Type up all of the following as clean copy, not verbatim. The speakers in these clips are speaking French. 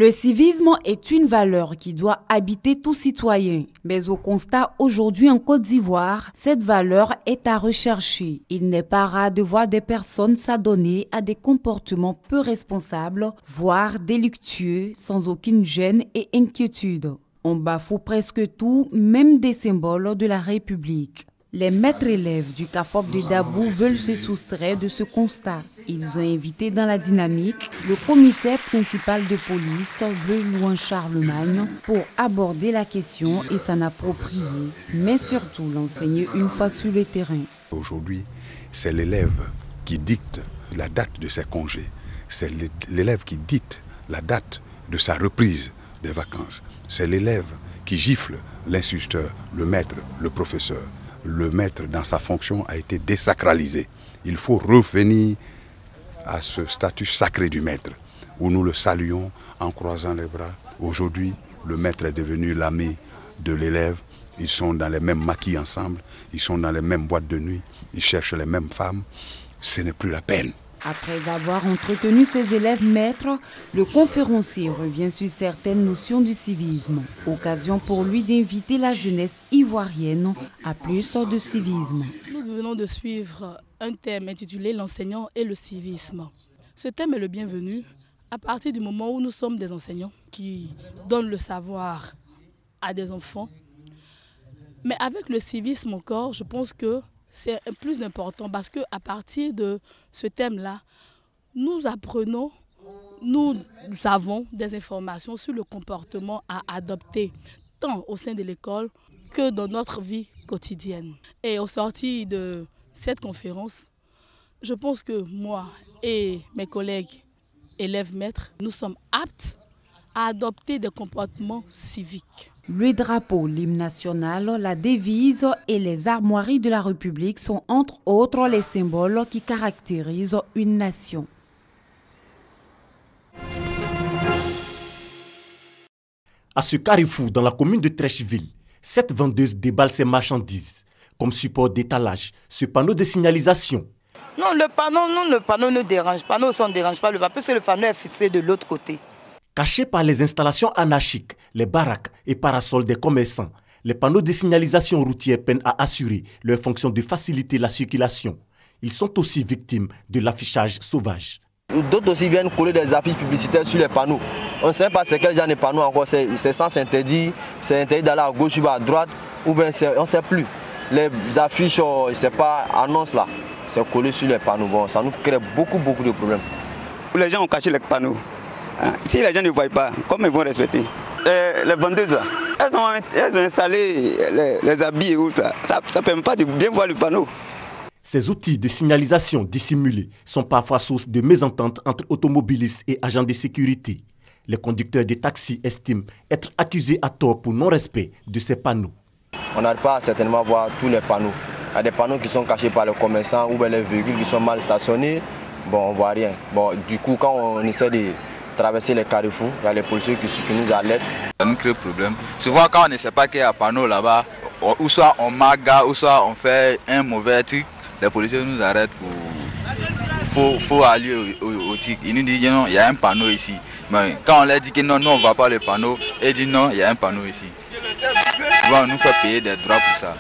Le civisme est une valeur qui doit habiter tout citoyen. Mais au constat aujourd'hui en Côte d'Ivoire, cette valeur est à rechercher. Il n'est pas rare de voir des personnes s'adonner à des comportements peu responsables, voire délictueux, sans aucune gêne et inquiétude. On bafoue presque tout, même des symboles de la République. Les maîtres élèves du CAFOP de Dabou veulent se soustraire de ce constat. Ils ont invité dans la dynamique le commissaire principal de police, Bleu Charlemagne, pour aborder la question et s'en approprier, mais surtout l'enseigner une fois sur le terrain. Aujourd'hui, c'est l'élève qui dicte la date de ses congés. C'est l'élève qui dicte la date de sa reprise des vacances. C'est l'élève qui gifle l'instructeur, le maître, le professeur. Le maître, dans sa fonction, a été désacralisé. Il faut revenir à ce statut sacré du maître, où nous le saluons en croisant les bras. Aujourd'hui, le maître est devenu l'ami de l'élève. Ils sont dans les mêmes maquis ensemble, ils sont dans les mêmes boîtes de nuit, ils cherchent les mêmes femmes. Ce n'est plus la peine. Après avoir entretenu ses élèves maîtres, le conférencier revient sur certaines notions du civisme. Occasion pour lui d'inviter la jeunesse ivoirienne à plus de civisme. Nous venons de suivre un thème intitulé « L'enseignant et le civisme ». Ce thème est le bienvenu à partir du moment où nous sommes des enseignants qui donnent le savoir à des enfants. Mais avec le civisme encore, je pense que c'est plus important parce qu'à partir de ce thème-là, nous apprenons, nous avons des informations sur le comportement à adopter, tant au sein de l'école que dans notre vie quotidienne. Et au sortir de cette conférence, je pense que moi et mes collègues élèves maîtres, nous sommes aptes à adopter des comportements civiques. Le drapeau, l'hymne national, la devise et les armoiries de la République sont entre autres les symboles qui caractérisent une nation. À ce carrefour, dans la commune de Trècheville, cette vendeuse déballe ses marchandises. Comme support d'étalage, ce panneau de signalisation. Non, le panneau ne dérange pas. Nous, on ne dérange pas le panneau, parce que le panneau est fixé de l'autre côté. Cachés par les installations anarchiques, les baraques et parasols des commerçants, les panneaux de signalisation routière peinent à assurer leur fonction de faciliter la circulation. Ils sont aussi victimes de l'affichage sauvage. D'autres aussi viennent coller des affiches publicitaires sur les panneaux. On ne sait pas c'est quel genre de panneau encore, c'est sens interdit, c'est interdit d'aller à gauche ou à droite, ou bien on ne sait plus. Les affiches, c'est pas annonce là, c'est collé sur les panneaux. Bon, ça nous crée beaucoup de problèmes. Les gens ont caché les panneaux. Si les gens ne voient pas, comment ils vont respecter? Les vendeuses, là, elles ont installé les habits et autres. Ça ne permet pas de bien voir le panneau. Ces outils de signalisation dissimulés sont parfois source de mésententes entre automobilistes et agents de sécurité. Les conducteurs de taxis estiment être accusés à tort pour non-respect de ces panneaux. On n'arrive pas certainement à voir tous les panneaux. Il y a des panneaux qui sont cachés par les commerçants ou bien les véhicules qui sont mal stationnés. Bon, on ne voit rien. Bon, du coup, quand on essaie de traverser les carrefours, il y a les policiers qui nous alertent. Ça nous crée problème. Souvent, quand on ne sait pas qu'il y a un panneau là-bas, ou soit on marque, ou soit on fait un mauvais truc, les policiers nous arrêtent pour faut aller au tic. Ils nous disent non, il y a un panneau ici. Mais quand on leur dit que non, on ne voit pas le panneau, ils disent non, il y a un panneau ici. Souvent, on nous fait payer des droits pour ça.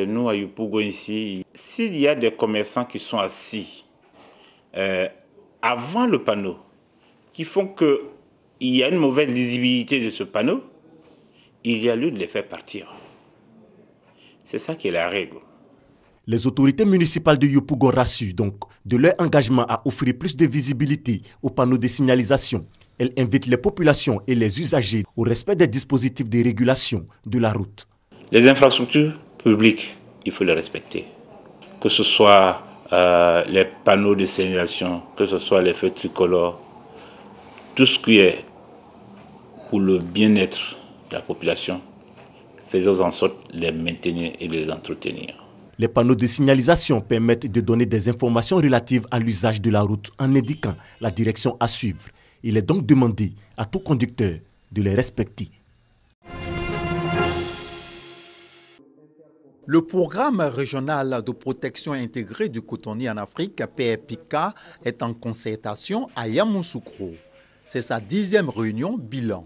Nous, à Yopougon ici, s'il y a des commerçants qui sont assis avant le panneau, qui font qu'il y a une mauvaise lisibilité de ce panneau, il y a lieu de les faire partir. C'est ça qui est la règle. Les autorités municipales de Yopougon rassurent donc de leur engagement à offrir plus de visibilité aux panneaux de signalisation. Elles invitent les populations et les usagers au respect des dispositifs de régulation de la route. Les infrastructures publiques, il faut les respecter. Que ce soit les panneaux de signalisation, que ce soit les feux tricolores, tout ce qui est pour le bien-être de la population, faisons en sorte de les maintenir et de les entretenir. Les panneaux de signalisation permettent de donner des informations relatives à l'usage de la route en indiquant la direction à suivre. Il est donc demandé à tout conducteur de les respecter. Le programme régional de protection intégrée du cotonnier en Afrique, PRPK, est en concertation à Yamoussoukro. C'est sa 10e réunion bilan.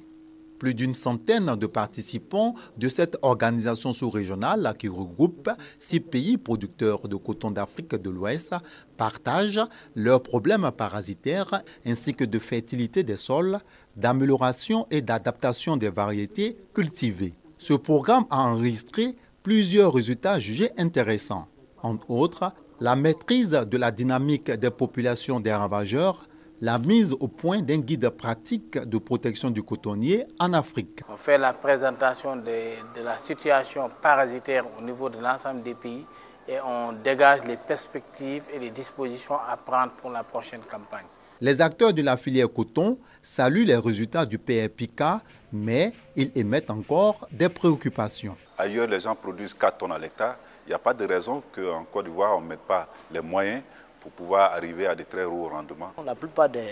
Plus d'une centaine de participants de cette organisation sous-régionale qui regroupe 6 pays producteurs de coton d'Afrique de l'Ouest partagent leurs problèmes parasitaires ainsi que de fertilité des sols, d'amélioration et d'adaptation des variétés cultivées. Ce programme a enregistré plusieurs résultats jugés intéressants. Entre autres, la maîtrise de la dynamique des populations des ravageurs, la mise au point d'un guide pratique de protection du cotonnier en Afrique. On fait la présentation de la situation parasitaire au niveau de l'ensemble des pays et on dégage les perspectives et les dispositions à prendre pour la prochaine campagne. Les acteurs de la filière coton saluent les résultats du PRPK, mais ils émettent encore des préoccupations. Ailleurs, les gens produisent 4 tonnes à l'hectare. Il n'y a pas de raison qu'en Côte d'Ivoire, on ne mette pas les moyens pour pouvoir arriver à de très hauts rendements. La plupart des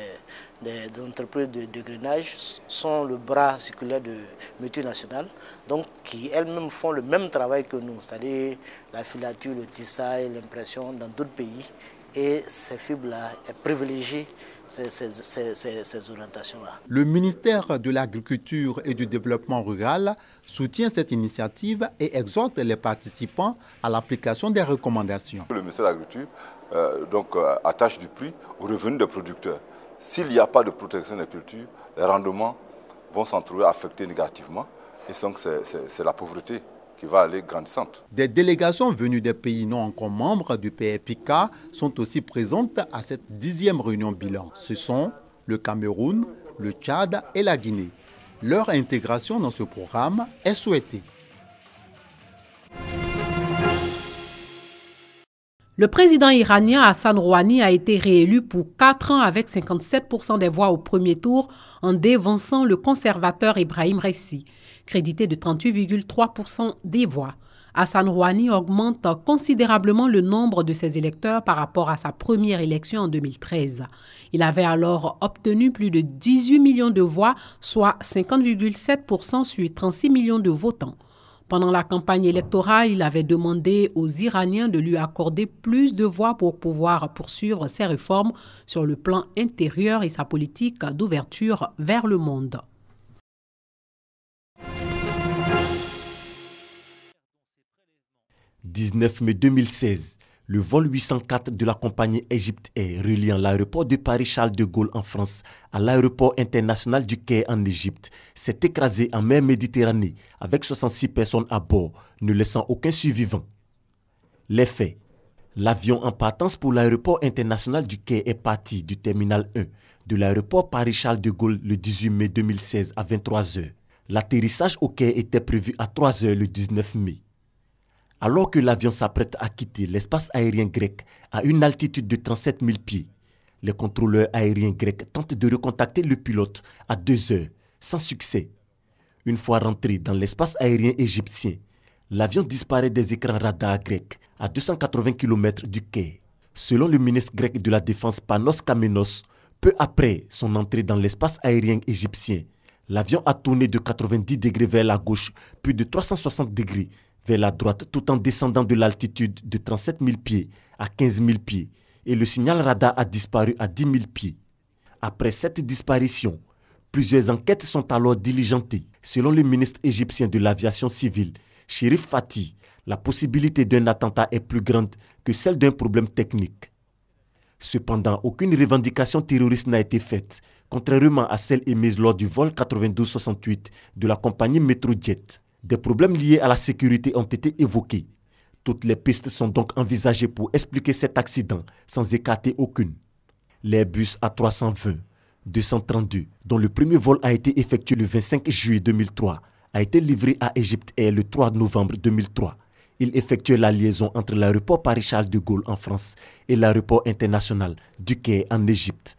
entreprises de grainage sont le bras circulaire de multinationales, donc qui elles-mêmes font le même travail que nous, c'est-à-dire la filature, le tissage, l'impression dans d'autres pays. Et ces fibres-là privilégient ces orientations-là. Le ministère de l'Agriculture et du Développement rural soutient cette initiative et exhorte les participants à l'application des recommandations. Le ministère de l'Agriculture attache du prix aux revenus des producteurs. S'il n'y a pas de protection des cultures, les rendements vont s'en trouver affectés négativement. Et donc c'est la pauvreté qui va aller grandissante. Des délégations venues des pays non encore membres du PRPK sont aussi présentes à cette 10e réunion bilan. Ce sont le Cameroun, le Tchad et la Guinée. Leur intégration dans ce programme est souhaitée. Le président iranien Hassan Rouhani a été réélu pour 4 ans avec 57% des voix au premier tour en dévançant le conservateur Ebrahim Raisi, crédité de 38,3% des voix. Hassan Rouhani augmente considérablement le nombre de ses électeurs par rapport à sa première élection en 2013. Il avait alors obtenu plus de 18 millions de voix, soit 50,7% sur 36 millions de votants. Pendant la campagne électorale, il avait demandé aux Iraniens de lui accorder plus de voix pour pouvoir poursuivre ses réformes sur le plan intérieur et sa politique d'ouverture vers le monde. « 19 mai 2016, le vol 804 de la compagnie Egypt Air reliant l'aéroport de Paris-Charles de Gaulle en France à l'aéroport international du Caire en Égypte s'est écrasé en mer Méditerranée avec 66 personnes à bord, ne laissant aucun survivant. Les faits. L'avion en partance pour l'aéroport international du Caire est parti du terminal 1 de l'aéroport Paris-Charles de Gaulle le 18 mai 2016 à 23 h. L'atterrissage au Caire était prévu à 3 h le 19 mai. Alors que l'avion s'apprête à quitter l'espace aérien grec à une altitude de 37 000 pieds, les contrôleurs aériens grecs tentent de recontacter le pilote à 2 h, sans succès. Une fois rentré dans l'espace aérien égyptien, l'avion disparaît des écrans radars grecs à 280 km du Caire. Selon le ministre grec de la Défense Panos Kamenos, peu après son entrée dans l'espace aérien égyptien, l'avion a tourné de 90 degrés vers la gauche, puis de 360 degrés vers la droite tout en descendant de l'altitude de 37 000 pieds à 15 000 pieds et le signal radar a disparu à 10 000 pieds. Après cette disparition, plusieurs enquêtes sont alors diligentées. Selon le ministre égyptien de l'aviation civile, Chérif Fati, la possibilité d'un attentat est plus grande que celle d'un problème technique. Cependant, aucune revendication terroriste n'a été faite, contrairement à celle émise lors du vol 92-68 de la compagnie Metrojet. Des problèmes liés à la sécurité ont été évoqués. Toutes les pistes sont donc envisagées pour expliquer cet accident sans écarter aucune. L'Airbus A320-232, dont le premier vol a été effectué le 25 juillet 2003, a été livré à Egypt Air le 3 novembre 2003. Il effectuait la liaison entre l'aéroport Paris-Charles de Gaulle en France et l'aéroport international du Caire en Égypte.